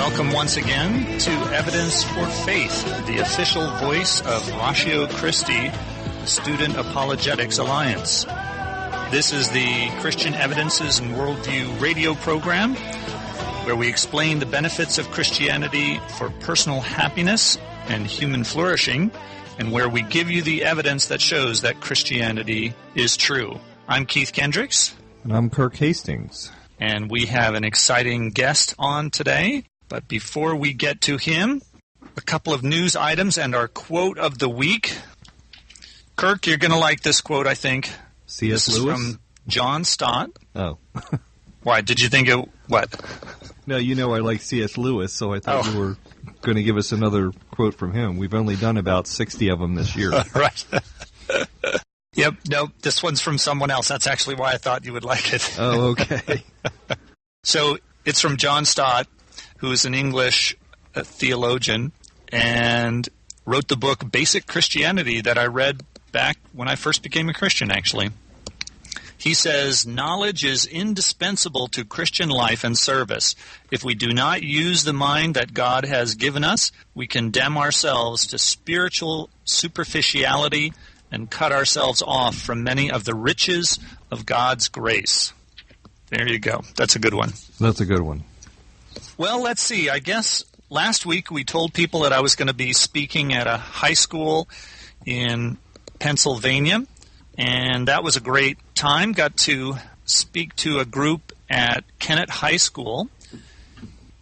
Welcome once again to Evidence for Faith, the official voice of Ratio Christi, the Student Apologetics Alliance. This is the Christian Evidences and Worldview radio program where we explain the benefits of Christianity for personal happiness and human flourishing, and where we give you the evidence that shows that Christianity is true. I'm Keith Kendricks. And I'm Kirk Hastings. And we have an exciting guest on today. But before we get to him, a couple of news items and our quote of the week. Kirk, you're going to like this quote, I think. C.S. This Lewis? is from John Stott. Oh. Why? Did you think it... What? No, you know I like C.S. Lewis, so I thought you were going to give us another quote from him. We've only done about 60 of them this year. Right. Yep, no, this one's from someone else. That's actually why I thought you would like it. Oh, okay. So it's from John Stott, who is an English theologian and wrote the book Basic Christianity that I read back when I first became a Christian, actually. He says, knowledge is indispensable to Christian life and service. If we do not use the mind that God has given us, we condemn ourselves to spiritual superficiality and cut ourselves off from many of the riches of God's grace. There you go. That's a good one. That's a good one. Well, let's see. I guess last week we told people that I was going to be speaking at a high school in Pennsylvania, and that was a great time. Got to speak to a group at Kennett High School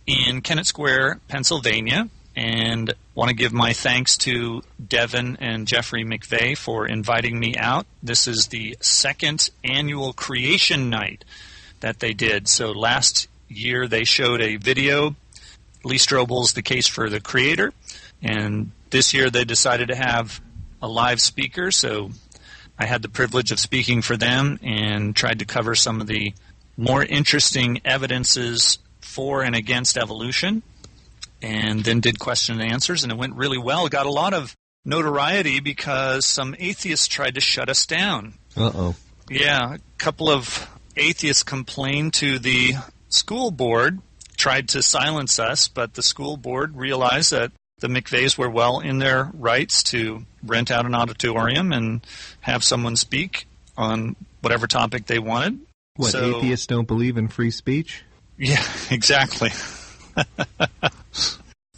in Kennett Square, Pennsylvania, and want to give my thanks to Devin and Jeffrey McVeigh for inviting me out. This is the second annual creation night that they did. So last year they showed a video, Lee Strobel's The Case for the Creator, and this year they decided to have a live speaker, so I had the privilege of speaking for them and tried to cover some of the more interesting evidences for and against evolution, and then did question and answers, and it went really well. It got a lot of notoriety because some atheists tried to shut us down. Uh-oh. Yeah, a couple of atheists complained to the school board, tried to silence us, but the school board realized that the McVeighs were well in their rights to rent out an auditorium and have someone speak on whatever topic they wanted. What, so, atheists don't believe in free speech? Yeah, exactly.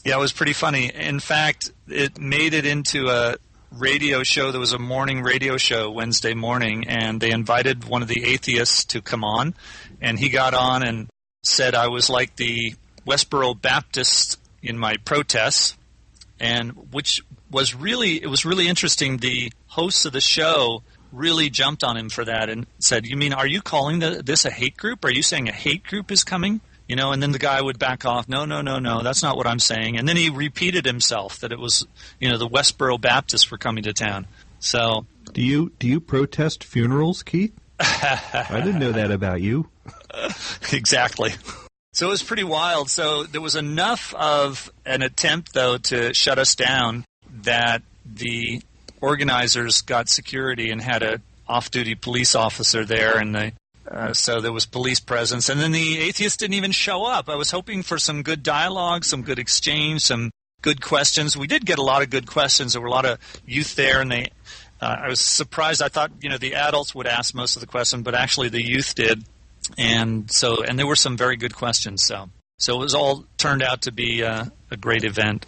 Yeah, it was pretty funny. In fact, it made it into a radio show. There was a morning radio show Wednesday morning, and they invited one of the atheists to come on, and he got on and said I was like the Westboro Baptist in my protests, and which was really interesting. The hosts of the show really jumped on him for that and said, "You mean, are you calling this a hate group? Are you saying a hate group is coming?" You know, and then the guy would back off. No, that's not what I'm saying. And then he repeated himself that it was, the Westboro Baptists were coming to town. So, do you protest funerals, Keith? I didn't know that about you. Exactly. So it was pretty wild. So there was enough of an attempt, though, to shut us down that the organizers got security and had an off-duty police officer there, and so there was police presence. And then the atheists didn't even show up. I was hoping for some good dialogue, some good exchange, some good questions. We did get a lot of good questions. There were a lot of youth there, and I was surprised. I thought, the adults would ask most of the questions, but actually the youth did. And there were some very good questions. So it was all turned out to be a great event.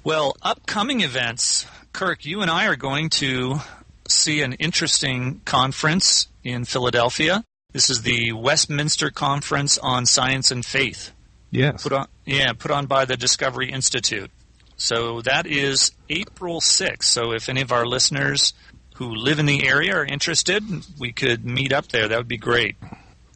Well, upcoming events, Kirk, you and I are going to see an interesting conference in Philadelphia. This is the Westminster Conference on Science and Faith. Yes. Put on by the Discovery Institute. So that is April 6th. So if any of our listeners who live in the area are interested, we could meet up there. That would be great.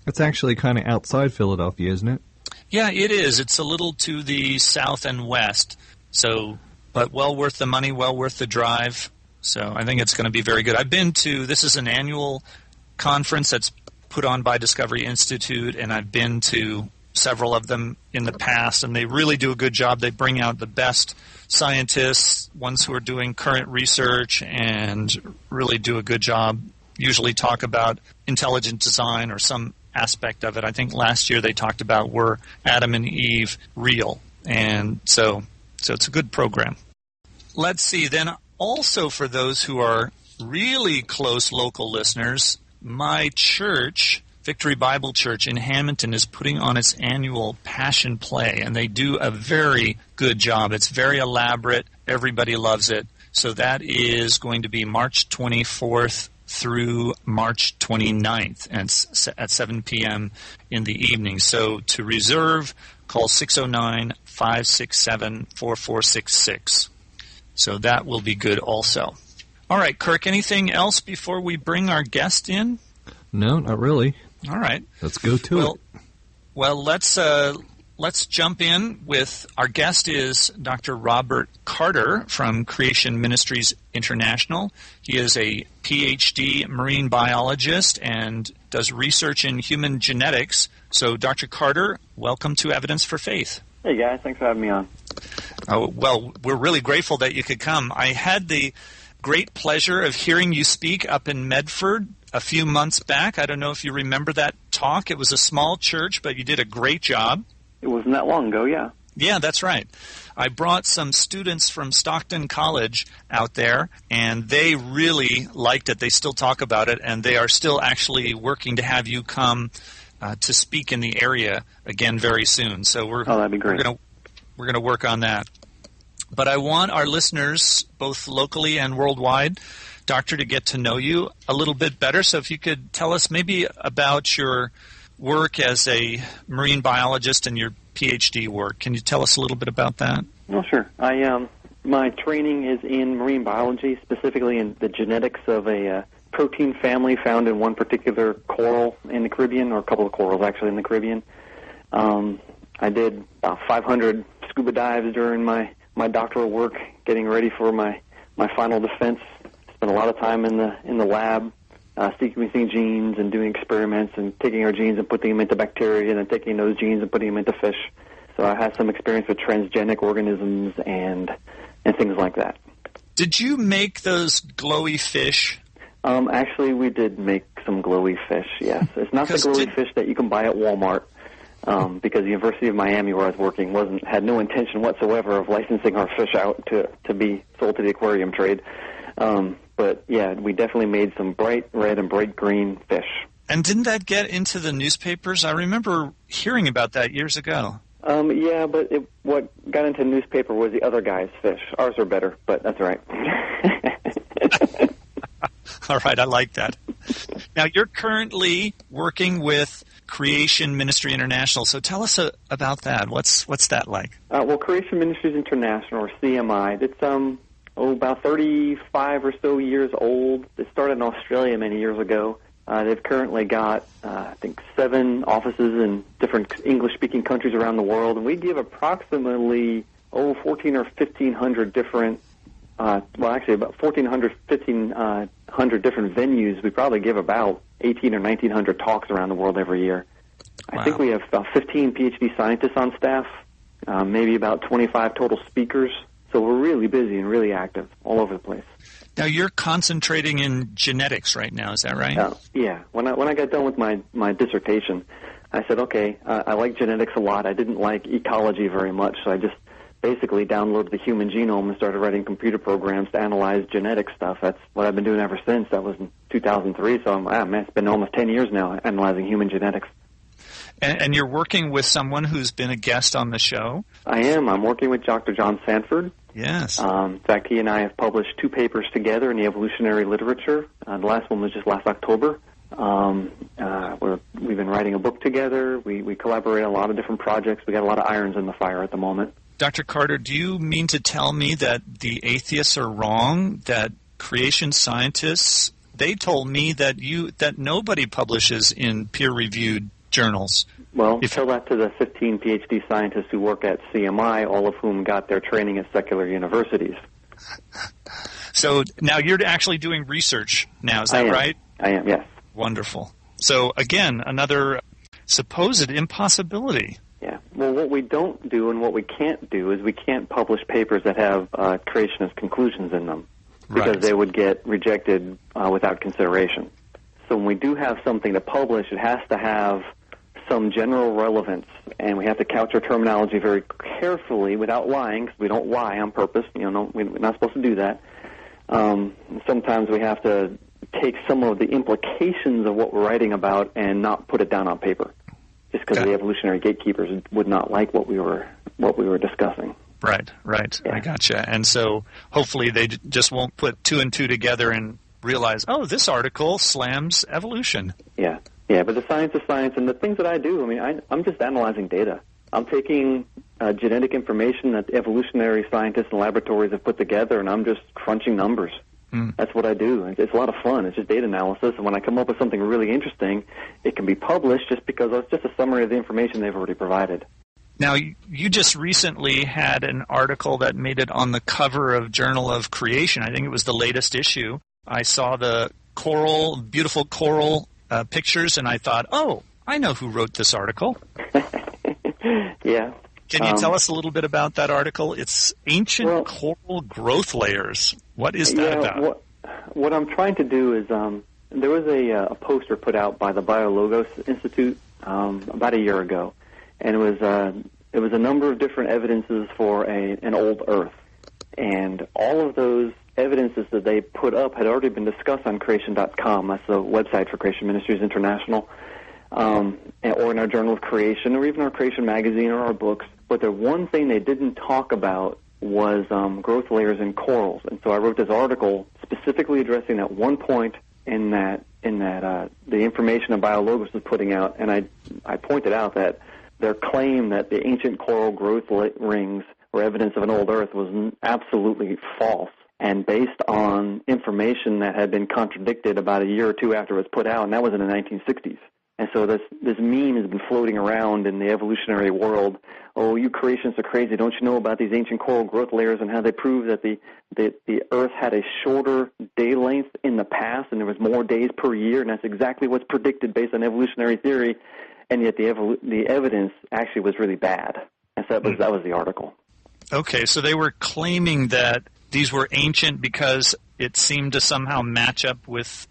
It's actually kind of outside Philadelphia, isn't it? Yeah, it is. It's a little to the south and west. So, but well worth the money, well worth the drive. So I think it's going to be very good. This is an annual conference that's put on by Discovery Institute, and I've been to several of them in the past, and they really do a good job. They bring out the best scientists, ones who are doing current research, and really do a good job. Usually talk about intelligent design or some aspect of it. I think last year they talked about, were Adam and Eve real? And so it's a good program. Let's see. Then also for those who are really close local listeners, my church, Victory Bible Church in Hamilton, is putting on its annual Passion Play, and they do a very good job. It's very elaborate. Everybody loves it. So that is going to be March 24th through March 29th and at 7 p.m. in the evening. So to reserve, call 609-567-4466. So that will be good also. All right, Kirk, anything else before we bring our guest in? No, not really. All right. Let's go to it. Well, let's jump in with our guest is Dr. Robert Carter from Creation Ministries International. He is a PhD marine biologist and does research in human genetics. So, Dr. Carter, welcome to Evidence for Faith. Hey, guys. Thanks for having me on. Oh, well, we're really grateful that you could come. I had the great pleasure of hearing you speak up in Medford a few months back. I don't know if you remember that talk. It was a small church, but you did a great job. It wasn't that long ago, yeah. Yeah, that's right. I brought some students from Stockton College out there, and they really liked it. They still talk about it, and they are still actually working to have you come to speak in the area again very soon. So that'd be great. We're gonna work on that. But I want our listeners, both locally and worldwide, Doctor, to get to know you a little bit better. So if you could tell us maybe about your work as a marine biologist and your PhD work. Can you tell us a little bit about that? Oh, sure. My training is in marine biology, specifically in the genetics of a protein family found in one particular coral in the Caribbean, or a couple of corals actually in the Caribbean. I did about 500 scuba dives during my doctoral work, getting ready for my final defense. Spent a lot of time in the lab, sequencing genes and doing experiments and taking our genes and putting them into bacteria and then taking those genes and putting them into fish. So I had some experience with transgenic organisms and things like that. Did you make those glowy fish? Actually, we did make some glowy fish, yes. It's not the glowy fish that you can buy at Walmart, because the University of Miami, where I was working, had no intention whatsoever of licensing our fish out to be sold to the aquarium trade. But, yeah, we definitely made some bright red and bright green fish. And didn't that get into the newspapers? I remember hearing about that years ago. Yeah, but what got into the newspaper was the other guy's fish. Ours are better, but that's all right. All right, I like that. Now, you're currently working with Creation Ministry International, so tell us about that. What's that like? Well, Creation Ministries International, or CMI, it's about 35 or so years old. It started in Australia many years ago. They've currently got, I think, 7 offices in different English-speaking countries around the world, and we give approximately 1,400 or 1,500 different. About 1,400, 1,500 different venues. We probably give about 1,800 or 1,900 talks around the world every year. Wow. I think we have about 15 PhD scientists on staff, maybe about 25 total speakers. So we're really busy and really active all over the place. Now, you're concentrating in genetics right now, is that right? Yeah. When I got done with my dissertation, I said, okay, I like genetics a lot. I didn't like ecology very much, so I just basically downloaded the human genome and started writing computer programs to analyze genetic stuff. That's what I've been doing ever since. That was in 2003, so it's been almost 10 years now analyzing human genetics. And you're working with someone who's been a guest on the show? I am. I'm working with Dr. John Sanford. Yes. In fact, he and I have published 2 papers together in the evolutionary literature. The last one was just last October. We've been writing a book together. We collaborate on a lot of different projects. We got a lot of irons in the fire at the moment. Dr. Carter, do you mean to tell me that the atheists are wrong, that creation scientists, they told me that nobody publishes in peer-reviewed journals? Well, tell that to the 15 PhD scientists who work at CMI, all of whom got their training at secular universities. So now you're actually doing research now, is that right? I am, yes. Wonderful. So, again, another supposed impossibility. Yeah. Well, what we don't do and what we can't do is we can't publish papers that have creationist conclusions in them because they would get rejected without consideration. So when we do have something to publish, it has to have some general relevance and we have to couch our terminology very carefully without lying, because we don't lie on purpose. We're not supposed to do that. Sometimes we have to take some of the implications of what we're writing about and not put it down on paper, just because the evolutionary gatekeepers would not like what we were discussing. Right. Yeah. I gotcha. And so hopefully they just won't put two and two together and realize, oh, this article slams evolution. Yeah, but the science is science, and the things that I do, I'm just analyzing data. I'm taking genetic information that evolutionary scientists and laboratories have put together, and I'm just crunching numbers. That's what I do. It's a lot of fun. It's just data analysis, and when I come up with something really interesting, it can be published just because it's just a summary of the information they've already provided. Now, you just recently had an article that made it on the cover of Journal of Creation. I think it was the latest issue. I saw the beautiful coral pictures, and I thought, oh, I know who wrote this article. Yeah. Can you tell us a little bit about that article? It's Ancient Coral Growth Layers. What is that about? What I'm trying to do is there was a poster put out by the BioLogos Institute about a year ago, and it was a number of different evidences for an old Earth, and all of those evidences that they put up had already been discussed on creation.com. That's the website for Creation Ministries International, or in our Journal of Creation, or even our Creation magazine or our books. But the one thing they didn't talk about was growth layers in corals. And so I wrote this article specifically addressing that one point in that the information that BioLogos was putting out, and I pointed out that their claim that the ancient coral growth rings were evidence of an old Earth was absolutely false, and based on information that had been contradicted about a year or two after it was put out, and that was in the 1960s. And so this meme has been floating around in the evolutionary world. Oh, you creationists are crazy. Don't you know about these ancient coral growth layers and how they prove that the Earth had a shorter day length in the past and there was more days per year, and that's exactly what's predicted based on evolutionary theory, and yet the evidence actually was really bad. And so that was the article. Okay, so they were claiming that these were ancient because it seemed to somehow match up with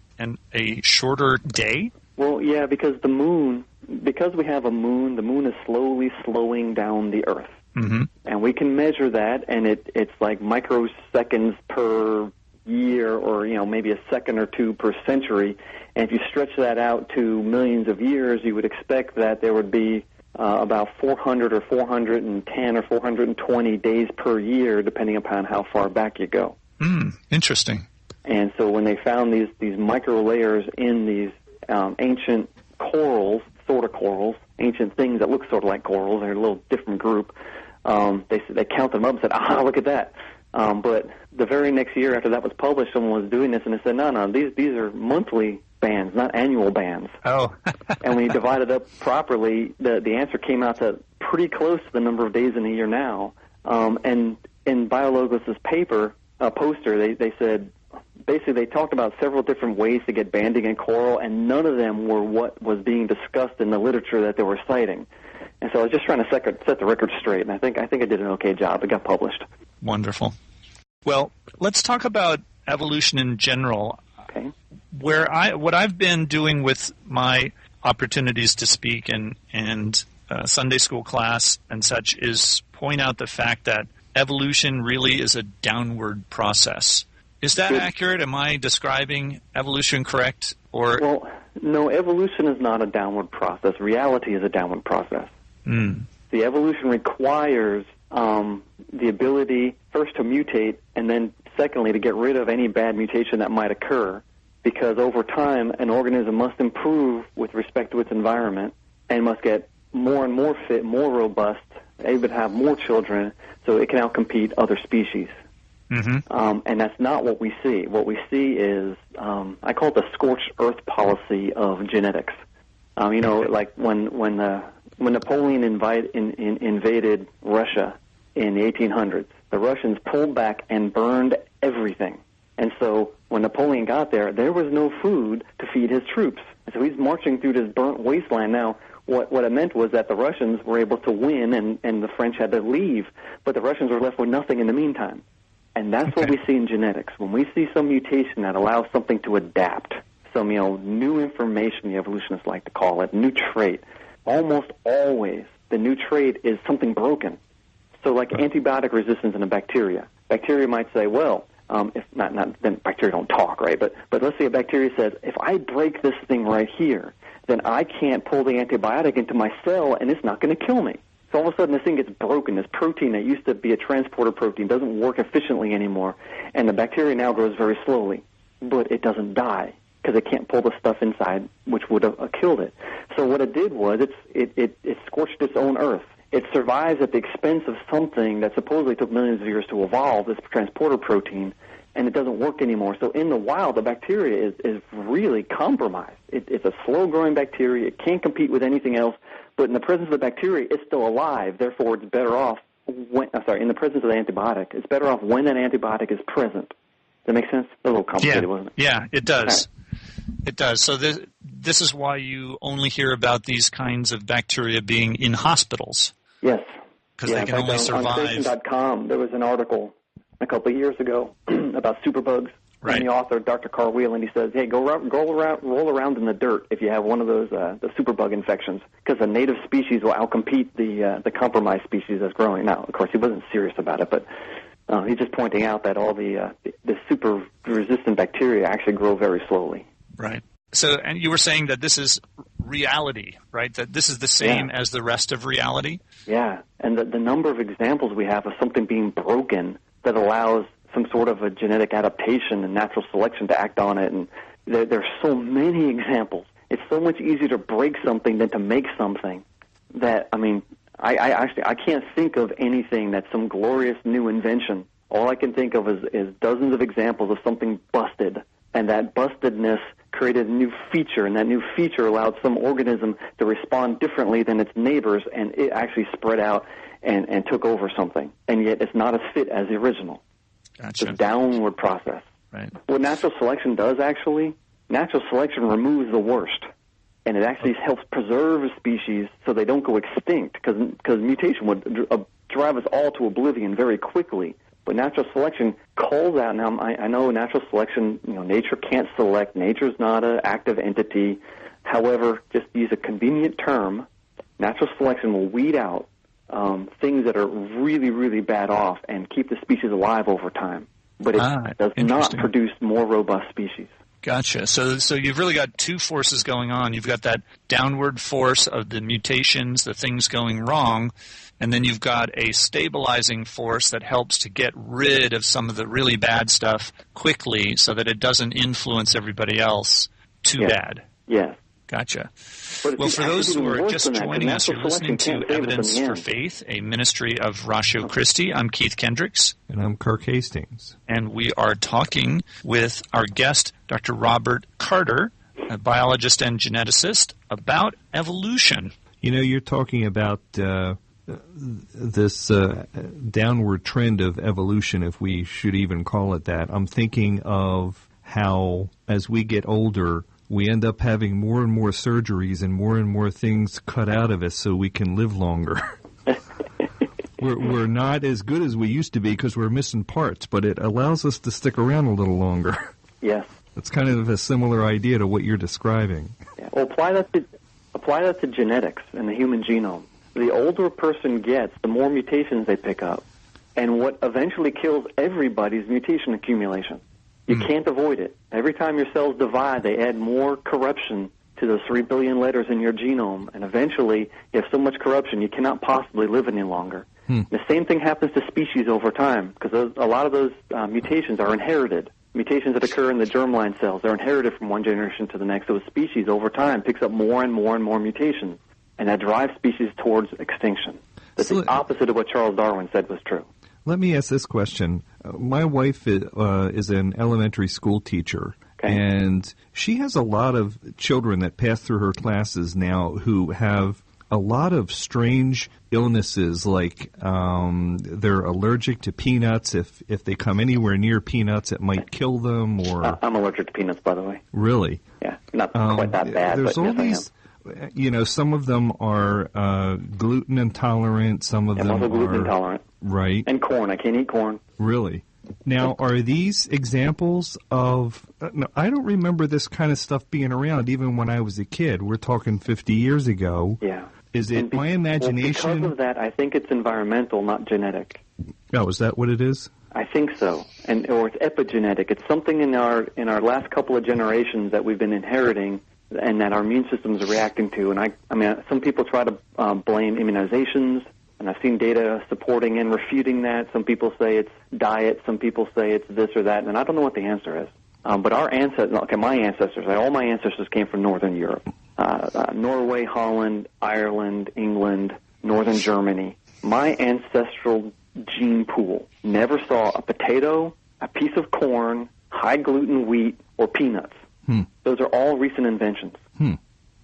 a shorter day? Well, yeah, because we have a moon, the moon is slowly slowing down the Earth. Mm-hmm. And we can measure that, and it's like microseconds per year, or maybe a second or two per century. And if you stretch that out to millions of years, you would expect that there would be about 400 or 410 or 420 days per year, depending upon how far back you go. Interesting. And so when they found these micro layers in these ancient corals, sort of corals, ancient things that look sort of like corals, they're a little different group, they counted them up and said, aha, look at that. But the very next year after that was published, someone was doing this, and they said, no, these are monthly bands, not annual bands. Oh. And when you divide it up properly, the answer came out to pretty close to the number of days in a year now. And in BioLogos' poster, they said, basically they talked about several different ways to get banding in coral, and none of them were what was being discussed in the literature that they were citing. And so I was just trying to set the record straight, and I think I did an okay job. It got published. Wonderful. Well, let's talk about evolution in general. Okay. What I've been doing with my opportunities to speak and Sunday school class and such is point out the fact that evolution really is a downward process. Is that accurate? Am I describing evolution correct? Well, no, evolution is not a downward process. Reality is a downward process. The evolution requires the ability first to mutate, and then secondly to get rid of any bad mutation that might occur, because over time an organism must improve with respect to its environment and must get more and more fit, more robust, able to have more children so it can outcompete other species. Mm-hmm. And that's not what we see. What we see is, I call it the scorched earth policy of genetics. Like when Napoleon invaded Russia in the 1800s, the Russians pulled back and burned everything. And so when Napoleon got there was no food to feed his troops. And so he's marching through this burnt wasteland. Now, what it meant was that the Russians were able to win and the French had to leave, but the Russians were left with nothing in the meantime. And that's what we see in genetics. When we see some mutation that allows something to adapt, some new information, the evolutionists like to call it, new trait, almost always The new trait is something broken. So like antibiotic resistance in a bacteria. Bacteria might say, well, if not, then bacteria don't talk, right? But let's say a bacteria says, if I break this thing right here, then I can't pull the antibiotic into my cell, and it's not going to kill me. So all of a sudden, this thing gets broken. This protein that used to be a transporter protein doesn't work efficiently anymore, and the bacteria now grows very slowly. But it doesn't die because it can't pull the stuff inside, which would have killed it. So what it did was it scorched its own earth. It survives at the expense of something that supposedly took millions of years to evolve, this transporter protein, and it doesn't work anymore. So in the wild, the bacteria is really compromised. It's a slow-growing bacteria. It can't compete with anything else. But in the presence of the bacteria, it's still alive. Therefore, it's better off when, in the presence of the antibiotic, it's better off when that antibiotic is present. Does that make sense? A little complicated, wasn't it? Yeah, it does. Right. It does. So this is why you only hear about these kinds of bacteria being in hospitals. Yes. Because they can only survive. On Station.com, there was an article a couple of years ago about superbugs. Right. And the author, Dr. Carl Whelan, he says, hey, roll around in the dirt if you have one of those the superbug infections, because the native species will outcompete the compromised species that's growing. Now, of course, he wasn't serious about it, but he's just pointing out that all the super resistant bacteria actually grow very slowly. Right. So, and you were saying that this is reality, right? That this is the same as the rest of reality? Yeah, and the number of examples we have of something being broken that allows some sort of a genetic adaptation and natural selection to act on it, and there are so many examples. It's so much easier to break something than to make something that, I mean, I can't think of anything that's some glorious new invention. All I can think of is dozens of examples of something busted, and that bustedness created a new feature, and that new feature allowed some organism to respond differently than its neighbors, and it actually spread out and took over something. And yet it's not as fit as the original. Gotcha. It's a downward process. Right. What natural selection does, actually, natural selection removes the worst, and it actually helps preserve a species so they don't go extinct, because mutation would drive us all to oblivion very quickly. But natural selection calls out. Now, I know natural selection, nature can't select. Nature's not an active entity. However, just to use a convenient term, natural selection will weed out things that are really, really bad off and keep the species alive over time. But it does not produce more robust species. Gotcha. So you've really got two forces going on. You've got that downward force of the mutations, the things going wrong, and then you've got a stabilizing force that helps to get rid of some of the really bad stuff quickly so that it doesn't influence everybody else too bad. Yes. Gotcha. Well, for those who are just joining us, you're listening to Evidence for Faith, a ministry of Ratio Christi. I'm Keith Kendricks. And I'm Kirk Hastings. And we are talking with our guest, Dr. Robert Carter, a biologist and geneticist, about evolution. You're talking about this downward trend of evolution, if we should even call it that. I'm thinking of how, as we get older, we end up having more and more surgeries and more things cut out of us so we can live longer. We're not as good as we used to be because we're missing parts, but it allows us to stick around a little longer. Yes. It's kind of a similar idea to what you're describing. Yeah. Well, apply that to genetics and the human genome. The older a person gets, the more mutations they pick up. And what eventually kills everybody is mutation accumulation. You can't avoid it. Every time your cells divide, they add more corruption to those 3 billion letters in your genome, and eventually you have so much corruption you cannot possibly live any longer. The same thing happens to species over time, because a lot of those mutations are inherited. Mutations that occur in the germline cells are inherited from one generation to the next. So a species over time picks up more and more and more mutations, and that drives species towards extinction. That's the opposite of what Charles Darwin said was true. Let me ask this question. My wife is an elementary school teacher, and she has a lot of children that pass through her classes now who have a lot of strange illnesses, like they're allergic to peanuts. If they come anywhere near peanuts, it might kill them. Or I'm allergic to peanuts, by the way. Really? Yeah, not quite that bad. There's but all yes, these, some of them are gluten intolerant. Some of them I'm also gluten are intolerant. Right. And corn. I can't eat corn. Really? Now, are these examples of... I don't remember this kind of stuff being around even when I was a kid. We're talking 50 years ago. Yeah. Is it my imagination? Well, because of that, I think it's environmental, not genetic. Oh, is that what it is? I think so, or it's epigenetic. It's something in our last couple of generations that we've been inheriting, and that our immune system is reacting to. And I mean, some people try to blame immunizations, and I've seen data supporting and refuting that. Some people say it's diet. Some people say it's this or that, and I don't know what the answer is. But our ancestors, my ancestors, all my ancestors came from Northern Europe, Norway, Holland, Ireland, England, Northern Germany. My ancestral gene pool never saw a potato, a piece of corn, high gluten wheat, or peanuts. Those are all recent inventions. In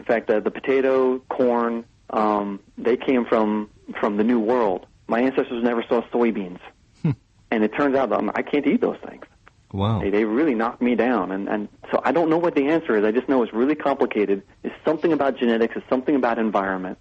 fact, the potato, corn, they came from the New World. My ancestors never saw soybeans. And it turns out I can't eat those things. Wow. They really knocked me down. And so I don't know what the answer is. I just know it's really complicated. It's something about genetics. It's something about environment.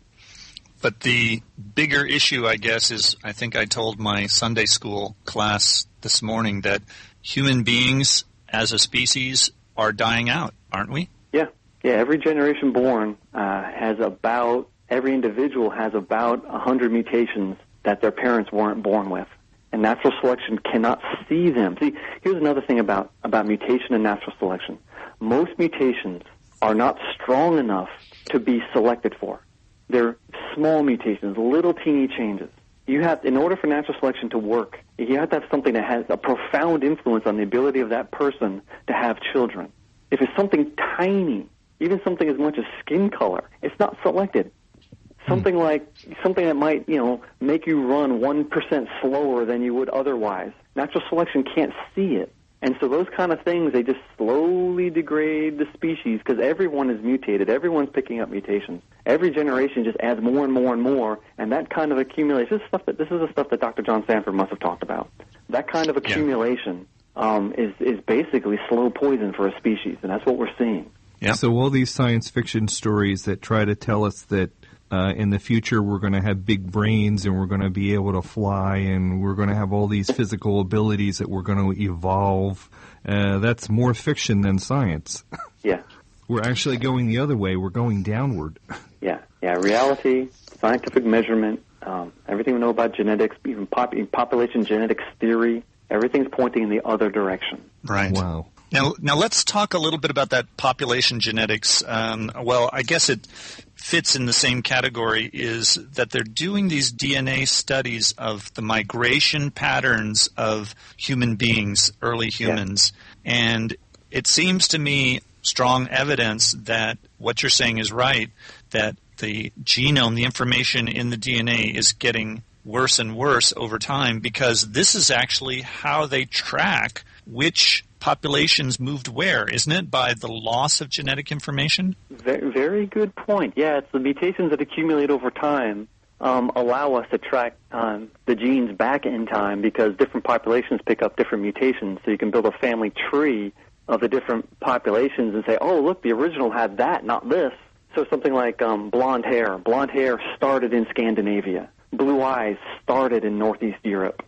But the bigger issue, I guess, is I think I told my Sunday school class this morning that human beings as a species are dying out, aren't we? Yeah. Every generation born every individual has about 100 mutations that their parents weren't born with. And natural selection cannot see them. See, here's another thing about mutation and natural selection. Most mutations are not strong enough to be selected for. They're small mutations, little teeny changes. In order for natural selection to work, you have to have something that has a profound influence on the ability of that person to have children. If it's something tiny, even something as much as skin color, it's not selected. Something that might, make you run 1% slower than you would otherwise. Natural selection can't see it. And so those kind of things, they just slowly degrade the species because everyone is mutated. Everyone's picking up mutations. Every generation just adds more and more and more, and that kind of accumulation, this is the stuff that Dr. John Sanford must have talked about. That kind of accumulation is basically slow poison for a species, and that's what we're seeing. Yeah. So all these science fiction stories that try to tell us that in the future we're going to have big brains and we're going to be able to fly and we're going to have all these physical abilities that we're going to evolve, that's more fiction than science. Yeah. We're actually going the other way. We're going downward. Yeah. Reality, scientific measurement, everything we know about genetics, even population genetics theory, everything's pointing in the other direction. Right. Wow. Now let's talk a little bit about that population genetics. Well, I guess it fits in the same category, is that they're doing these DNA studies of the migration patterns of human beings, early humans. Yeah. And it seems to me strong evidence that what you're saying is right, that the genome, the information in the DNA is getting worse and worse over time, because this is actually how they track which populations moved where, isn't it? By the loss of genetic information? Very, very good point. Yeah, it's the mutations that accumulate over time allow us to track the genes back in time, because different populations pick up different mutations. So you can build a family tree of the different populations and say, oh, look, the original had that, not this. So something like blonde hair. Blonde hair started in Scandinavia. Blue eyes started in Northeast Europe.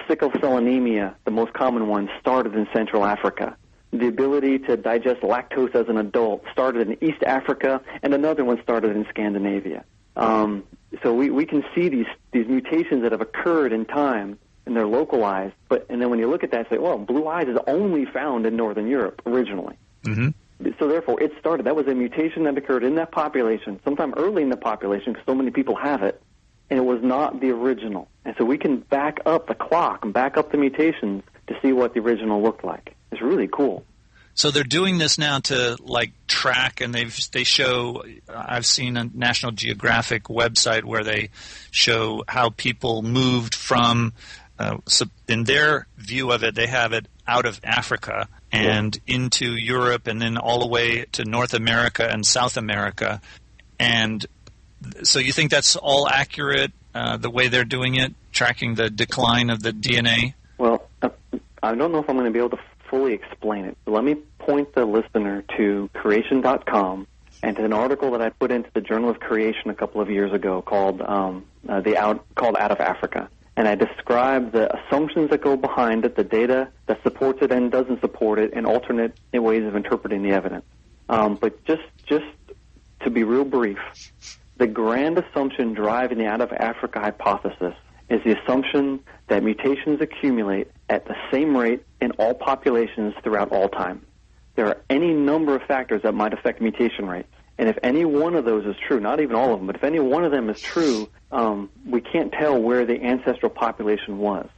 Sickle cell anemia, the most common one, started in Central Africa. The ability to digest lactose as an adult started in East Africa, and another one started in Scandinavia. So we can see these mutations that have occurred in time, and they're localized. And then when you look at that, say, well, blue eyes is only found in Northern Europe originally. Mm-hmm. So therefore, it started. That was a mutation that occurred in that population, sometime early in the population, because so many people have it. And it was not the original. And so we can back up the clock and back up the mutations to see what the original looked like. It's really cool. So they're doing this now to track, and they show. I've seen a National Geographic website where they show how people moved from. So in their view of it, they have it out of Africa and into Europe, and then all the way to North America and South America, and so you think that's all accurate, the way they're doing it, tracking the decline of the DNA? Well, I don't know if I'm going to be able to fully explain it, but let me point the listener to creation.com and to an article that I put into the Journal of Creation a couple of years ago called Out of Africa. And I describe the assumptions that go behind it, the data that supports it and doesn't support it, and alternate ways of interpreting the evidence. But just to be real brief, The grand assumption driving the out-of-Africa hypothesis is the assumption that mutations accumulate at the same rate in all populations throughout all time. There are any number of factors that might affect mutation rates. And if any one of those is true, not even all of them, but if any one of them is true, we can't tell where the ancestral population was.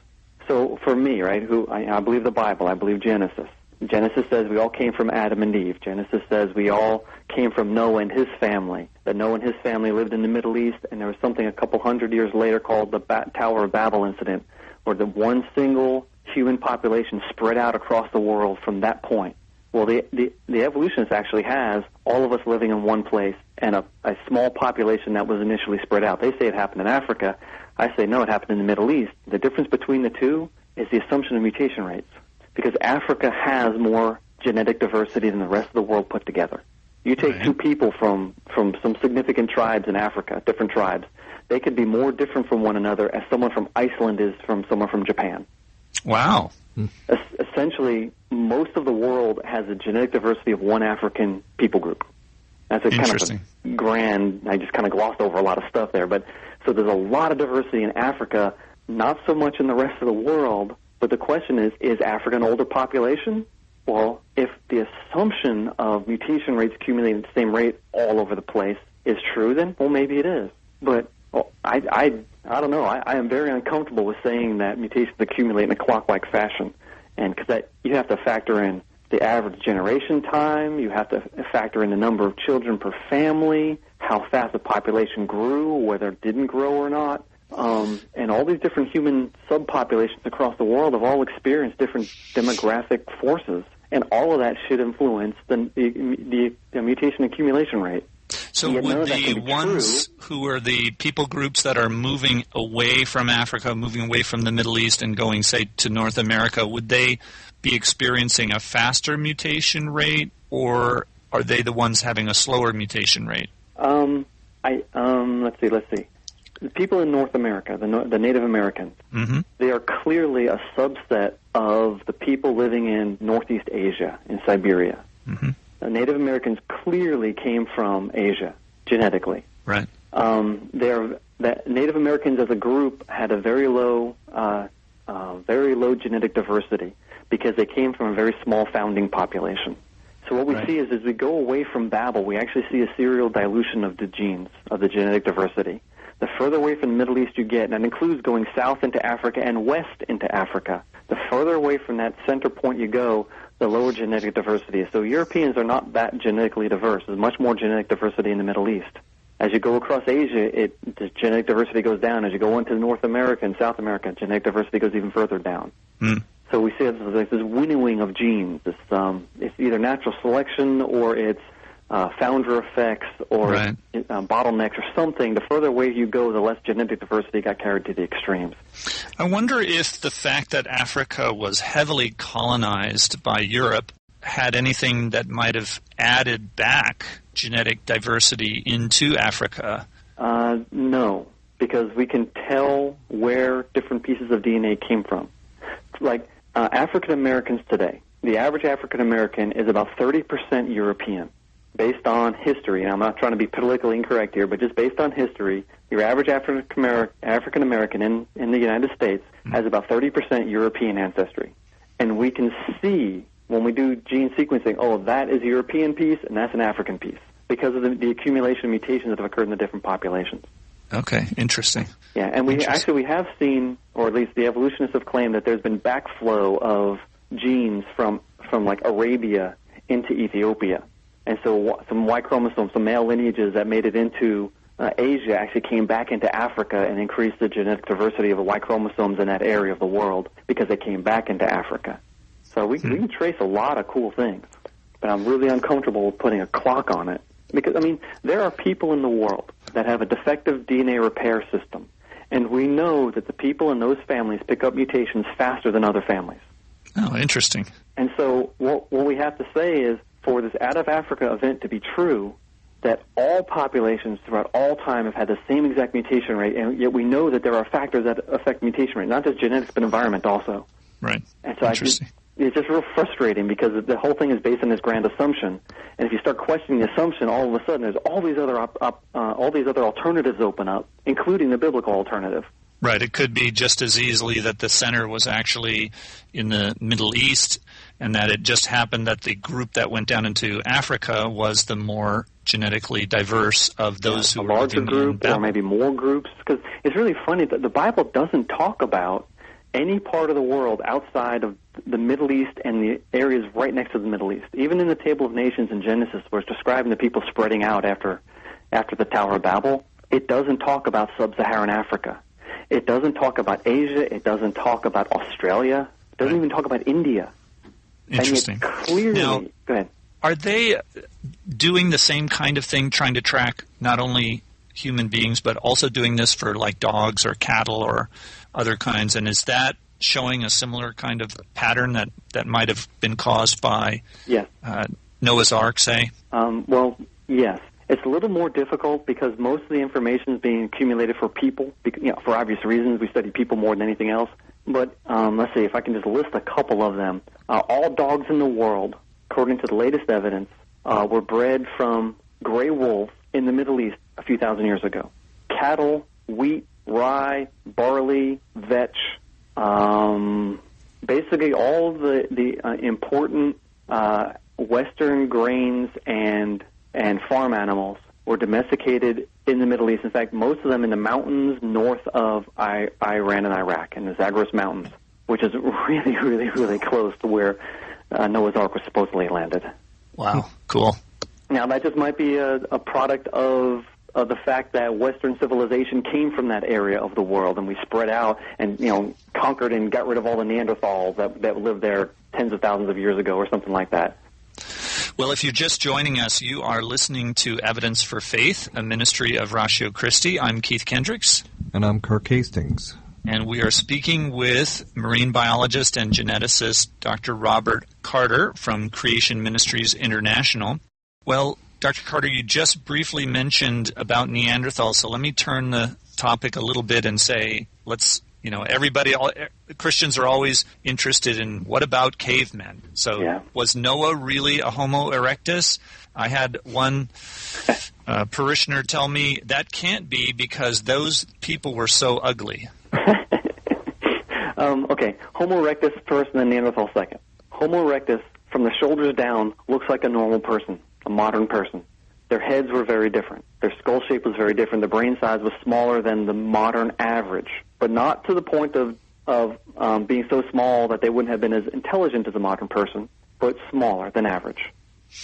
So for me, right, I believe the Bible, I believe Genesis. Genesis says we all came from Adam and Eve. Genesis says we all came from Noah and his family, that Noah and his family lived in the Middle East, and there was something a couple hundred years later called the Tower of Babel incident, where the one single human population spread out across the world from that point. Well, the evolutionist actually has all of us living in one place and a small population that was initially spread out. They say it happened in Africa. I say, no, it happened in the Middle East. The difference between the two is the assumption of mutation rates, because Africa has more genetic diversity than the rest of the world put together. You take two people from some significant tribes in Africa, different tribes, they could be more different from one another as someone from Iceland is from someone from Japan. Wow. Essentially, most of the world has a genetic diversity of one African people group. That's a kind of a grand, I just kind of glossed over a lot of stuff there, but so there's a lot of diversity in Africa, not so much in the rest of the world, but the question is Africa an older population? Well, if the assumption of mutation rates accumulating at the same rate all over the place is true, then, well, maybe it is. But I don't know. I am very uncomfortable with saying that mutations accumulate in a clock-like fashion, and because you have to factor in the average generation time, you have to factor in the number of children per family, how fast the population grew, whether it didn't grow or not, and all these different human subpopulations across the world have all experienced different demographic forces, and all of that should influence the mutation accumulation rate. So would the ones who are the people groups that are moving away from Africa, moving away from the Middle East and going, say, to North America, would they be experiencing a faster mutation rate, or are they the ones having a slower mutation rate? Let's see. The people in North America, the Native Americans, they are clearly a subset of the people living in Northeast Asia, in Siberia. The Native Americans clearly came from Asia, genetically. Right. Native Americans as a group had a very low genetic diversity because they came from a very small founding population. So what we see is as we go away from Babel, we actually see a serial dilution of the genes, of the genetic diversity. The further away from the Middle East you get, and that includes going south into Africa and west into Africa, the further away from that center point you go, the lower genetic diversity is. So Europeans are not that genetically diverse. There's much more genetic diversity in the Middle East. As you go across Asia, the genetic diversity goes down. As you go into North America and South America, genetic diversity goes even further down. So we see this winnowing of genes. It's either natural selection or it's founder effects or bottlenecks or something. The further away you go, the less genetic diversity got carried to the extremes. I wonder if the fact that Africa was heavily colonized by Europe had anything that might have added back genetic diversity into Africa. No, because we can tell where different pieces of DNA came from. Like African Americans today, the average African American is about 30% European. Based on history, and I'm not trying to be politically incorrect here, but just based on history, your average African American in the United States has about 30% European ancestry. And we can see when we do gene sequencing, oh, that is a European piece and that's an African piece, because of the accumulation of mutations that have occurred in the different populations. Okay, interesting. Yeah, and we have seen, or at least the evolutionists have claimed, that there's been backflow of genes from like Arabia into Ethiopia. And so some Y chromosomes, some male lineages that made it into Asia actually came back into Africa and increased the genetic diversity of the Y chromosomes in that area of the world because they came back into Africa. So we can trace a lot of cool things, but I'm really uncomfortable with putting a clock on it. Because, I mean, there are people in the world that have a defective DNA repair system, and we know that the people in those families pick up mutations faster than other families. Oh, interesting. And so what we have to say is, for this out-of-Africa event to be true, that all populations throughout all time have had the same exact mutation rate, and yet we know that there are factors that affect mutation rate, not just genetics, but environment also. Right. And so it's just real frustrating because the whole thing is based on this grand assumption. And if you start questioning the assumption, all of a sudden there's all these other alternatives open up, including the biblical alternative. Right. It could be just as easily that the center was actually in the Middle East, and that it just happened that the group that went down into Africa was the more genetically diverse of those who a were larger living in group, or maybe more groups. Because it's really funny that the Bible doesn't talk about any part of the world outside of the Middle East and the areas right next to the Middle East. Even in the Table of Nations in Genesis, where it's describing the people spreading out after the Tower of Babel, it doesn't talk about sub-Saharan Africa. It doesn't talk about Asia. It doesn't talk about Australia. It doesn't even talk about India. Interesting. And yet clearly, now, go ahead. Are they doing the same kind of thing, trying to track not only human beings, but also doing this for like dogs or cattle or other kinds? And is that showing a similar kind of pattern that might have been caused by Noah's Ark, say? Well, yes. It's a little more difficult because most of the information is being accumulated for people, for obvious reasons. We study people more than anything else. But let's see, if I can just list a couple of them. All dogs in the world, according to the latest evidence, were bred from gray wolves in the Middle East a few thousand years ago. Cattle, wheat, rye, barley, vetch, basically all the important Western grains and farm animals were domesticated in the Middle East. In fact, most of them in the mountains north of Iran and Iraq, in the Zagros Mountains, which is really, really, really close to where Noah's Ark was supposedly landed. Wow, cool. Now, that just might be a product of the fact that Western civilization came from that area of the world, and we spread out and, conquered and got rid of all the Neanderthals that lived there tens of thousands of years ago or something like that. Well, if you're just joining us, you are listening to Evidence for Faith, a ministry of Ratio Christi. I'm Keith Kendricks. And I'm Kirk Hastings. And we are speaking with marine biologist and geneticist Dr. Robert Carter from Creation Ministries International. Well, Dr. Carter, you just briefly mentioned about Neanderthals, so let me turn the topic a little bit and say, Christians are always interested in what about cavemen? So was Noah really a Homo erectus? I had one parishioner tell me that can't be because those people were so ugly. Okay, Homo erectus first and then Neanderthal second. Homo erectus, from the shoulders down, looks like a normal person, a modern person. Their heads were very different. Their skull shape was very different. The brain size was smaller than the modern average, but not to the point of being so small that they wouldn't have been as intelligent as a modern person, but smaller than average.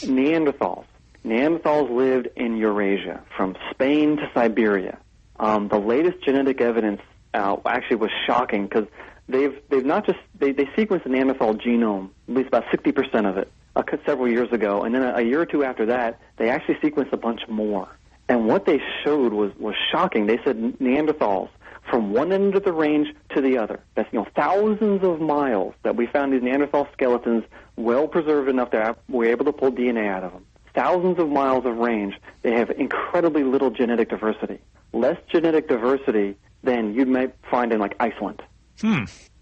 Neanderthals lived in Eurasia, from Spain to Siberia. The latest genetic evidence actually was shocking because they sequenced the Neanderthal genome, at least about 60% of it, several years ago, and then a year or two after that, they actually sequenced a bunch more. And what they showed was shocking. They said Neanderthals, from one end of the range to the other, that's thousands of miles, that we found these Neanderthal skeletons well preserved enough that we're able to pull DNA out of them. Thousands of miles of range, they have incredibly little genetic diversity. Less genetic diversity than you might find in, like, Iceland.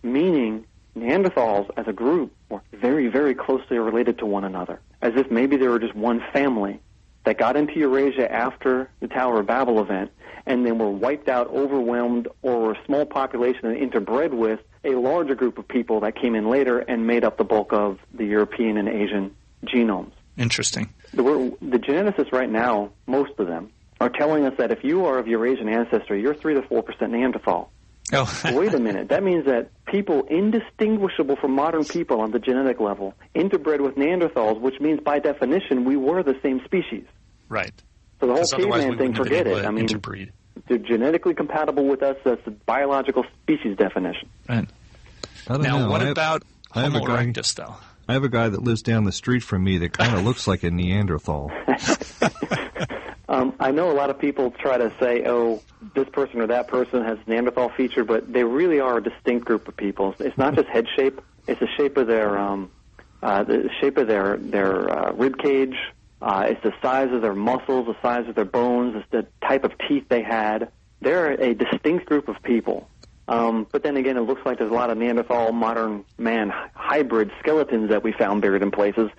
Meaning Neanderthals as a group were very, very closely related to one another, as if maybe they were just one family that got into Eurasia after the Tower of Babel event and then were wiped out, overwhelmed, or were a small population and interbred with a larger group of people that came in later and made up the bulk of the European and Asian genomes. Interesting. The geneticists right now, most of them, are telling us that if you are of Eurasian ancestry, you're 3 to 4% Neanderthal. Oh. Wait a minute. That means that people indistinguishable from modern people on the genetic level interbred with Neanderthals, which means by definition we were the same species. Right. So the whole caveman thing, forget it. I mean, interbreed. They're genetically compatible with us. That's the biological species definition. Right. Now, what about Homo erectus, though? I have a guy that lives down the street from me that kind of looks like a Neanderthal. I know a lot of people try to say, oh, this person or that person has Neanderthal feature, but they really are a distinct group of people. It's not just head shape; it's the shape of their rib cage. It's the size of their muscles, the size of their bones, it's the type of teeth they had. They're a distinct group of people. But then again, it looks like there's a lot of Neanderthal modern man hybrid skeletons that we found buried in places.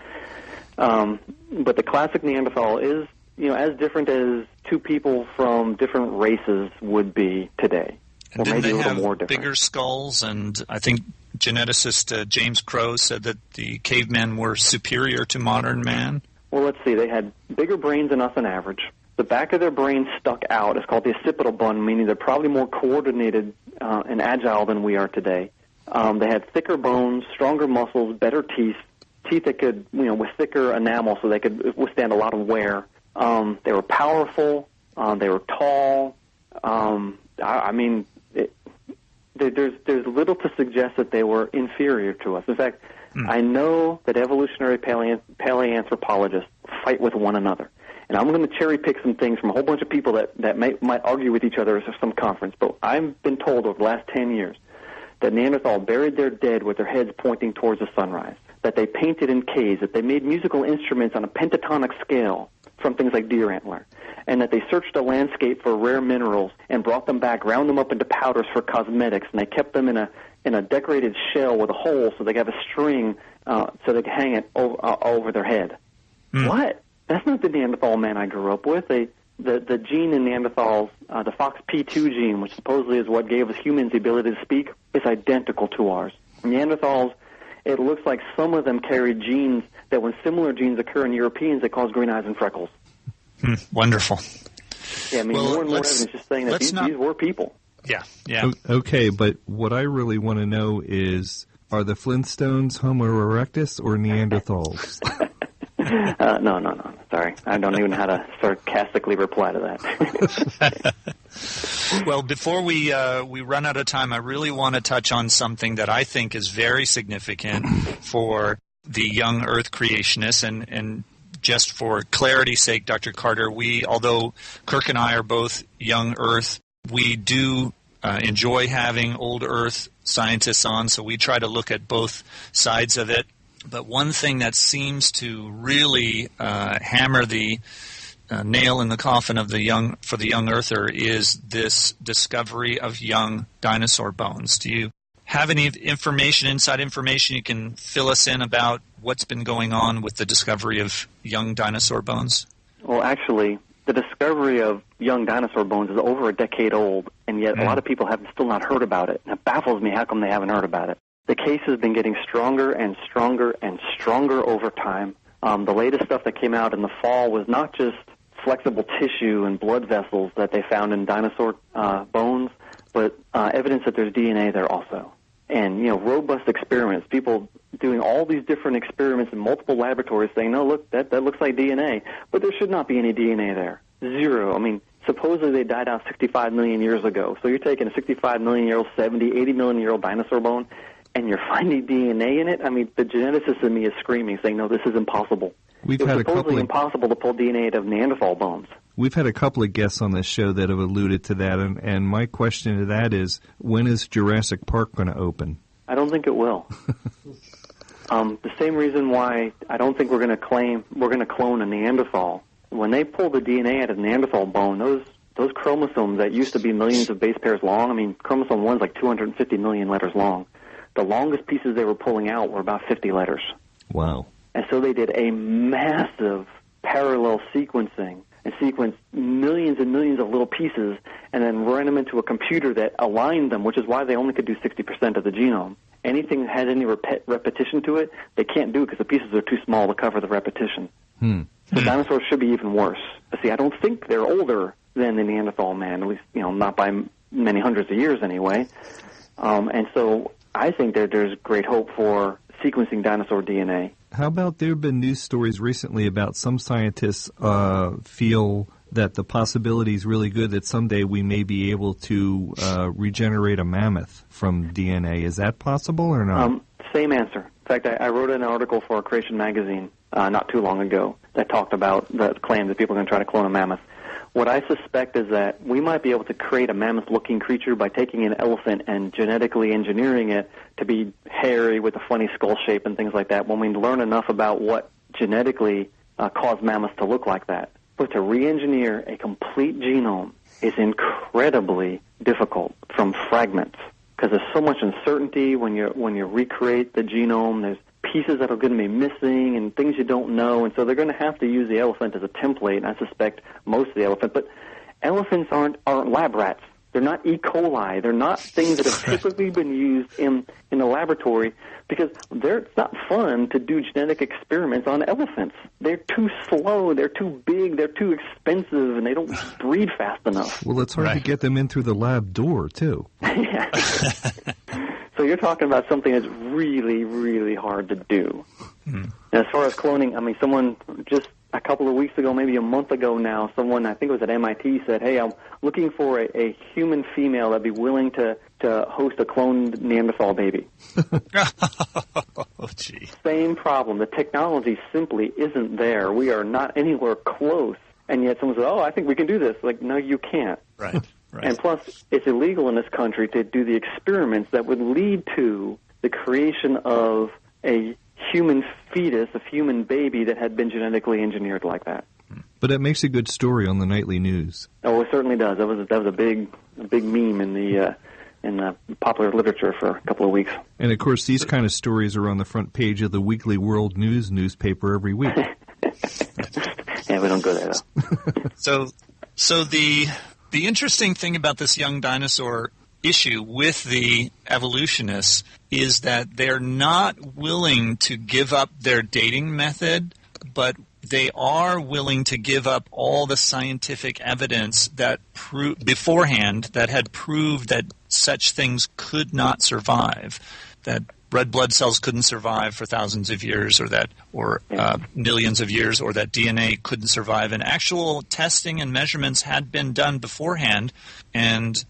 But the classic Neanderthal is, as different as two people from different races would be today. And or didn't maybe they a little have more different. bigger skulls? And I think geneticist James Crow said that the cavemen were superior to modern man. Well, let's see. They had bigger brains than us on average. The back of their brain stuck out. It's called the occipital bone, meaning they're probably more coordinated and agile than we are today. They had thicker bones, stronger muscles, better teeth that could, with thicker enamel so they could withstand a lot of wear. They were powerful. They were tall. There's little to suggest that they were inferior to us. In fact, I know that evolutionary paleoanthropologists fight with one another. And I'm going to cherry pick some things from a whole bunch of people that might argue with each other at some conference. But I've been told over the last 10 years that Neanderthal buried their dead with their heads pointing towards the sunrise, that they painted in caves, that they made musical instruments on a pentatonic scale from things like deer antler, and that they searched the landscape for rare minerals and brought them back, ground them up into powders for cosmetics, and they kept them in a decorated shell with a hole so they could have a string so they could hang it over their head. What? That's not the Neanderthal man I grew up with. The gene in Neanderthals, the FOXP2 gene, which supposedly is what gave us humans the ability to speak, is identical to ours. Neanderthals, it looks like some of them carried genes that when similar genes occur in Europeans, they cause green eyes and freckles. Wonderful. Yeah, more and more evidence just saying that these were people. Yeah. Okay, but what I really want to know is, are the Flintstones Homo erectus or Neanderthals? No. Sorry. I don't even know how to sarcastically reply to that. Well, before we run out of time, I really want to touch on something that I think is very significant for the young Earth creationists. And just for clarity's sake, Dr. Carter, although Kirk and I are both young Earth, we do enjoy having old Earth scientists on, so we try to look at both sides of it. But one thing that seems to really hammer the nail in the coffin of the young Earther is this discovery of young dinosaur bones. Do you have any inside information you can fill us in about what's been going on with the discovery of young dinosaur bones? Well, actually, the discovery of young dinosaur bones is over a decade old, and yet a lot of people have still not heard about it. And it baffles me how come they haven't heard about it. The case has been getting stronger and stronger and stronger over time. The latest stuff that came out in the fall was not just flexible tissue and blood vessels that they found in dinosaur bones, but evidence that there's DNA there also. And, robust experiments, people doing all these different experiments in multiple laboratories saying, no, look, that looks like DNA. But there should not be any DNA there. Zero. I mean, supposedly they died out 65 million years ago. So you're taking a 65 million-year-old, 70, 80 million-year-old dinosaur bone, and you're finding DNA in it? I mean, the geneticist in me is screaming, saying, no, this is impossible. It was supposedly impossible to pull DNA out of Neanderthal bones. We've had a couple of guests on this show that have alluded to that, and my question to that is, when is Jurassic Park going to open? I don't think it will. The same reason why I don't think we're going to clone a Neanderthal. When they pull the DNA out of Neanderthal bone, those chromosomes that used to be millions of base pairs long, I mean, chromosome 1 is like 250 million letters long. The longest pieces they were pulling out were about 50 letters. Wow. And so they did a massive parallel sequencing and sequenced millions and millions of little pieces and then ran them into a computer that aligned them, which is why they only could do 60% of the genome. Anything that has any repetition to it, they can't do because the pieces are too small to cover the repetition. So dinosaurs should be even worse. But see, I don't think they're older than the Neanderthal man, at least, not by many hundreds of years anyway. And so I think that there's great hope for sequencing dinosaur DNA. How about there have been news stories recently about some scientists feel that the possibility is really good that someday we may be able to regenerate a mammoth from DNA. Is that possible or not? Same answer. In fact, I wrote an article for Creation magazine not too long ago that talked about the claim that people are going to try to clone a mammoth. What I suspect is that we might be able to create a mammoth-looking creature by taking an elephant and genetically engineering it to be hairy with a funny skull shape and things like that when we learn enough about what genetically caused mammoths to look like that. But to re-engineer a complete genome is incredibly difficult from fragments. because there's so much uncertainty when you recreate the genome. There's pieces that are going to be missing and things you don't know, and so they're going to have to use the elephant as a template, and I suspect most of the elephant. But elephants aren't lab rats. They're not E. coli. They're not things that have typically been used in the laboratory, because it's not fun to do genetic experiments on elephants. They're too slow, they're too big, they're too expensive, and they don't breed fast enough. Well, it's hard to get them in through the lab door, too. Yeah. So you're talking about something that's really, really hard to do. And as far as cloning, I mean, someone just a couple of weeks ago, maybe a month ago now, someone, I think it was at MIT, said, hey, I'm looking for a human female that'd be willing to host a cloned Neanderthal baby. Oh, gee. Same problem. The technology simply isn't there. We are not anywhere close. And yet someone says, oh, I think we can do this. Like, no, you can't. Right. And plus, it's illegal in this country to do the experiments that would lead to the creation of a human fetus, a human baby that had been genetically engineered like that. But it makes a good story on the nightly news. Oh, it certainly does. That was a big meme in the popular literature for a couple of weeks. And of course, these kind of stories are on the front page of the Weekly World News newspaper every week. Yeah, we don't go there though. So the interesting thing about this young dinosaur issue with the evolutionists is that they're not willing to give up their dating method, but they are willing to give up all the scientific evidence that beforehand that had proved that such things could not survive, that red blood cells couldn't survive for thousands of years, or millions of years, or that DNA couldn't survive. And actual testing and measurements had been done beforehand, and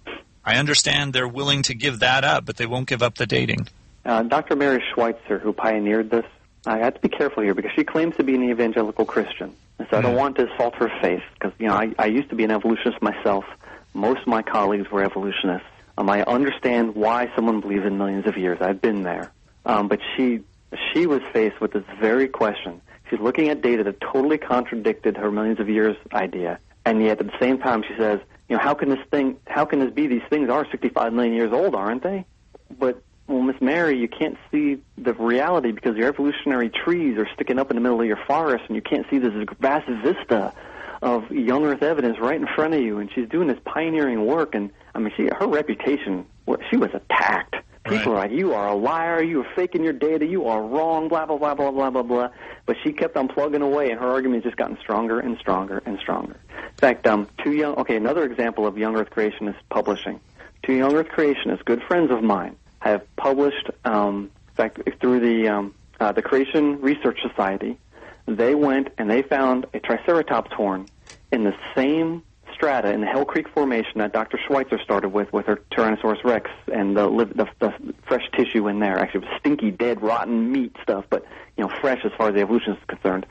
I understand they're willing to give that up, but they won't give up the dating. Dr. Mary Schweitzer, who pioneered this, I have to be careful here because she claims to be an evangelical Christian. And so I don't want to assault her faith because, I used to be an evolutionist myself. Most of my colleagues were evolutionists. I understand why someone believes in millions of years. I've been there. But she was faced with this very question. She's looking at data that totally contradicted her millions of years idea. And yet at the same time she says, how can this be? These things are 65 million years old, aren't they? But, well, Miss Mary, you can't see the reality because your evolutionary trees are sticking up in the middle of your forest and you can't see this vast vista of young Earth evidence right in front of you. And she's doing this pioneering work, and, her reputation, she was attacked. People are like, you are a liar, you are faking your data, you are wrong, blah, blah, blah, blah, blah, blah, blah. But she kept on plugging away, and her argument has just gotten stronger and stronger and stronger. In fact, another example of young Earth creationists publishing. Two young Earth creationists, good friends of mine, have published, in fact, through the Creation Research Society, they went and they found a Triceratops horn in the same strata in the Hell Creek Formation that Dr. Schweitzer started with her Tyrannosaurus Rex and the fresh tissue in there. Actually, it was stinky, dead, rotten meat stuff, but fresh as far as the evolution is concerned.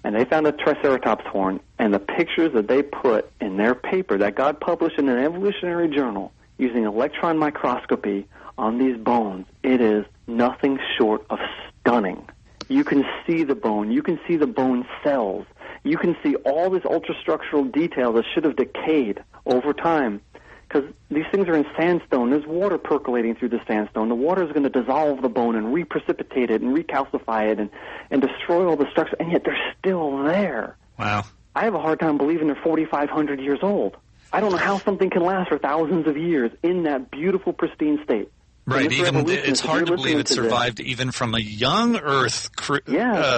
And they found a Triceratops horn, and the pictures that they put in their paper that got published in an evolutionary journal using electron microscopy on these bones, it is nothing short of stunning. You can see the bone. You can see the bone cells. You can see all this ultrastructural detail that should have decayed over time because these things are in sandstone. There's water percolating through the sandstone. The water is going to dissolve the bone and reprecipitate it and recalcify it and destroy all the structure, and yet they're still there. Wow. I have a hard time believing they're 4,500 years old. I don't know how something can last for thousands of years in that beautiful, pristine state. Right, it's hard to believe it survived even from a young Earth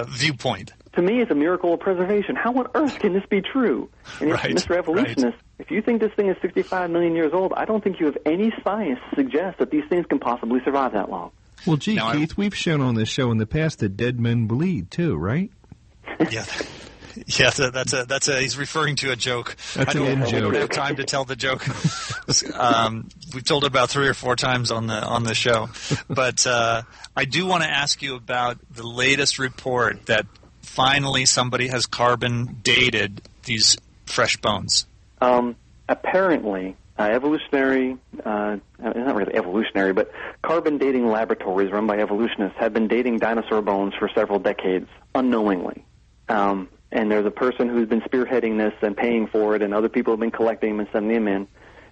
viewpoint. To me, it's a miracle of preservation. How on earth can this be true? And Mr. Evolutionist, if you think this thing is 65 million years old, I don't think you have any science to suggest that these things can possibly survive that long. Well, gee, now, Keith, we've shown on this show in the past that dead men bleed, too, right? Yeah. Yeah, he's referring to a joke. That's I don't have time to tell the joke. We've told it about 3 or 4 times on the show. But I do want to ask you about the latest report that finally somebody has carbon dated these fresh bones. Apparently, evolutionary, not really evolutionary, but carbon dating laboratories run by evolutionists have been dating dinosaur bones for several decades unknowingly. And there's a person who's been spearheading this and paying for it, and other people have been collecting them and sending them in.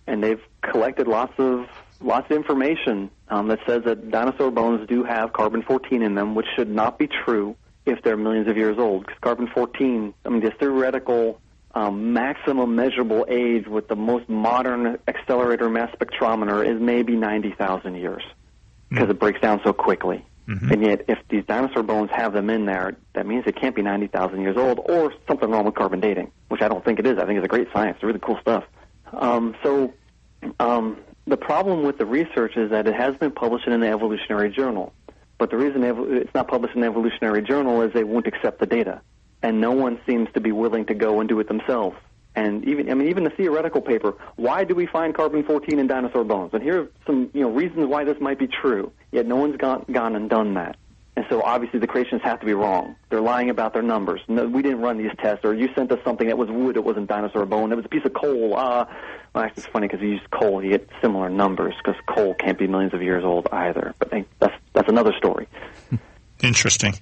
And they've collected lots of lots of information that says that dinosaur bones do have carbon-14 in them, which should not be true if they're millions of years old. Because carbon-14, the theoretical maximum measurable age with the most modern accelerator mass spectrometer is maybe 90,000 years because it breaks down so quickly. Mm-hmm. And yet, if these dinosaur bones have them in there, that means it can't be 90,000 years old or something wrong with carbon dating, which I don't think it is. I think it's a great science. It's really cool stuff. The problem with the research is that it has been published in the Evolutionary Journal. But the reason it's not published in the Evolutionary Journal is they won't accept the data. And no one seems to be willing to go and do it themselves. And even the theoretical paper, why do we find carbon-14 in dinosaur bones? And here are some reasons why this might be true, yet no one's gone and done that. And so obviously the creationists have to be wrong. They're lying about their numbers. No, we didn't run these tests, or you sent us something that was wood, it wasn't dinosaur bone, it was a piece of coal. Well, actually it's funny because you use coal, you get similar numbers, because coal can't be millions of years old either. But that's another story. Interesting.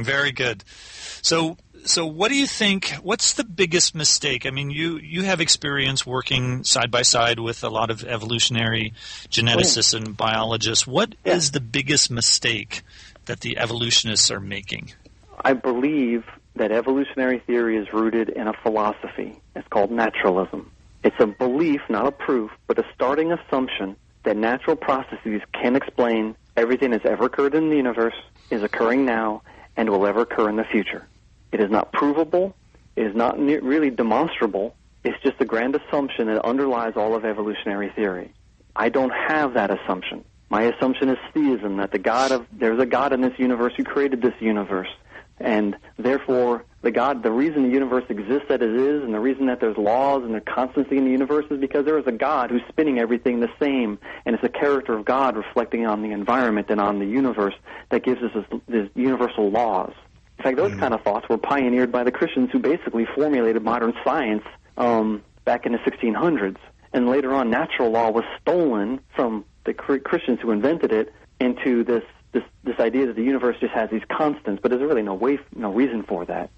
Very good. So what do you think, what's the biggest mistake? I mean, you have experience working side by side with a lot of evolutionary geneticists and biologists. What is the biggest mistake that the evolutionists are making? I believe that evolutionary theory is rooted in a philosophy. It's called naturalism. It's a belief, not a proof, but a starting assumption that natural processes can explain everything that's ever occurred in the universe, is occurring now, and will ever occur in the future. It is not provable. It is not really demonstrable. It's just a grand assumption that underlies all of evolutionary theory. I don't have that assumption. My assumption is theism, that there's a God in this universe who created this universe. And therefore, the reason the universe exists as it is, and the reason that there's laws and there's constancy in the universe is because there is a God who's spinning everything the same, and it's a character of God reflecting on the environment and on the universe that gives us these universal laws. In fact, those kind of thoughts were pioneered by the Christians who basically formulated modern science back in the 1600s. And later on, natural law was stolen from the Christians who invented it into this idea that the universe just has these constants, but there's really no reason for that.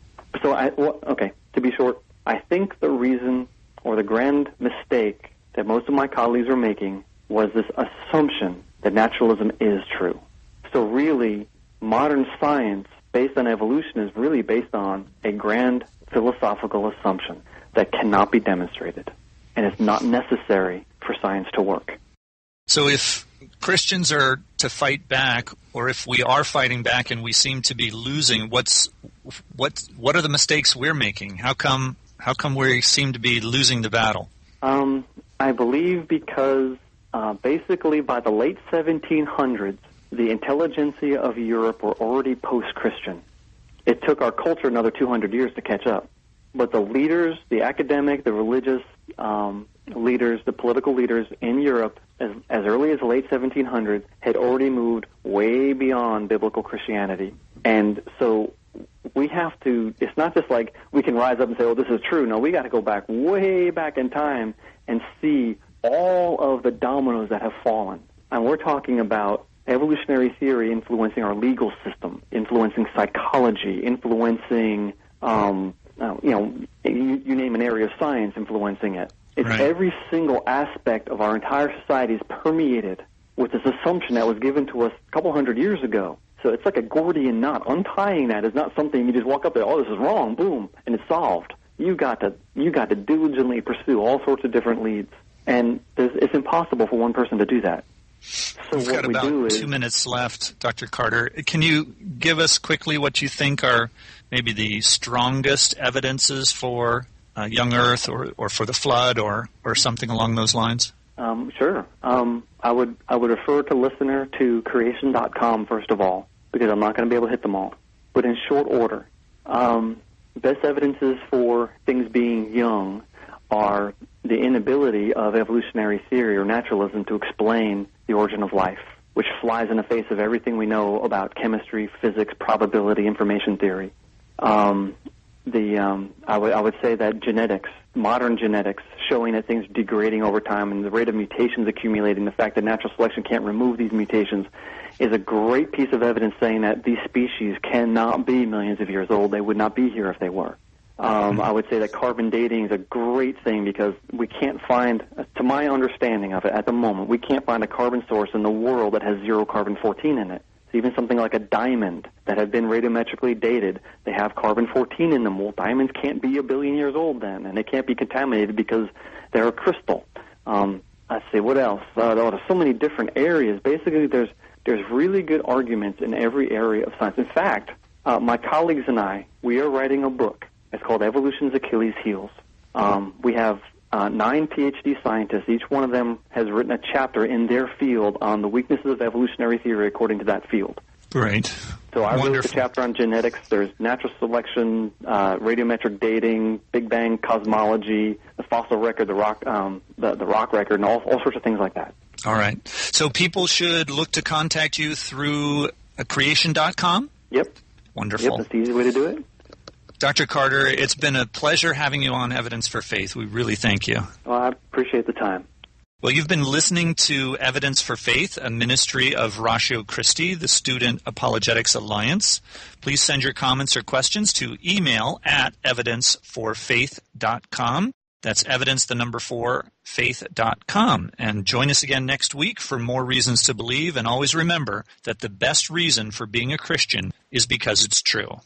So, to be short, I think the reason or the grand mistake that most of my colleagues are making was this assumption that naturalism is true. So really, modern science based on evolution is really based on a grand philosophical assumption that cannot be demonstrated, and it's not necessary for science to work. So if Christians are to fight back, or if we are fighting back and we seem to be losing, what are the mistakes we're making? How come we seem to be losing the battle? I believe because basically by the late 1700s, the intelligentsia of Europe were already post-Christian. It took our culture another 200 years to catch up. But the leaders, the academic, the religious leaders, the political leaders in Europe, as early as the late 1700s, had already moved way beyond biblical Christianity. And so we have to, it's not just like we can rise up and say, oh, this is true. No, we got to go back, way back in time, and see all of the dominoes that have fallen. And we're talking about evolutionary theory influencing our legal system, influencing psychology, influencing, you name an area of science, influencing it. It's right. Every single aspect of our entire society is permeated with this assumption that was given to us a couple hundred years ago. So it's like a Gordian knot. Untying that is not something you just walk up there, oh, this is wrong, boom, and it's solved. You got to diligently pursue all sorts of different leads, and it's impossible for one person to do that. So We've got about 2 minutes left, Dr. Carter. Can you give us quickly what you think are maybe the strongest evidences for young Earth or for the flood or something along those lines? Sure. I would refer to listener to creation.com first of all, because I'm not going to be able to hit them all. But in short order, best evidences for things being young are the inability of evolutionary theory or naturalism to explain the origin of life, which flies in the face of everything we know about chemistry, physics, probability, information theory. I would say that genetics, modern genetics, showing that things are degrading over time and the rate of mutations accumulating, the fact that natural selection can't remove these mutations, is a great piece of evidence saying that these species cannot be millions of years old. They would not be here if they were. I would say that carbon dating is a great thing because we can't find, to my understanding of it at the moment, we can't find a carbon source in the world that has zero carbon-14 in it. So even something like a diamond that had been radiometrically dated, they have carbon-14 in them. Well, diamonds can't be 1 billion years old then, and they can't be contaminated because they're a crystal. Let's see, what else? There's so many different areas. Basically, there's really good arguments in every area of science. In fact, my colleagues and I, we are writing a book. It's called Evolution's Achilles Heels. We have 9 PhD scientists. Each one of them has written a chapter in their field on the weaknesses of evolutionary theory according to that field. Great. So I wrote the chapter on genetics. There's natural selection, radiometric dating, Big Bang cosmology, the fossil record, the rock record, and all sorts of things like that. All right. So people should look to contact you through creation.com? Yep. Wonderful. Yep, that's the easy way to do it. Dr. Carter, it's been a pleasure having you on Evidence for Faith. We really thank you. Well, I appreciate the time. Well, you've been listening to Evidence for Faith, a ministry of Ratio Christi, the Student Apologetics Alliance. Please send your comments or questions to email at evidenceforfaith.com. That's evidence, the number 4, faith.com. And join us again next week for more reasons to believe. And always remember that the best reason for being a Christian is because it's true.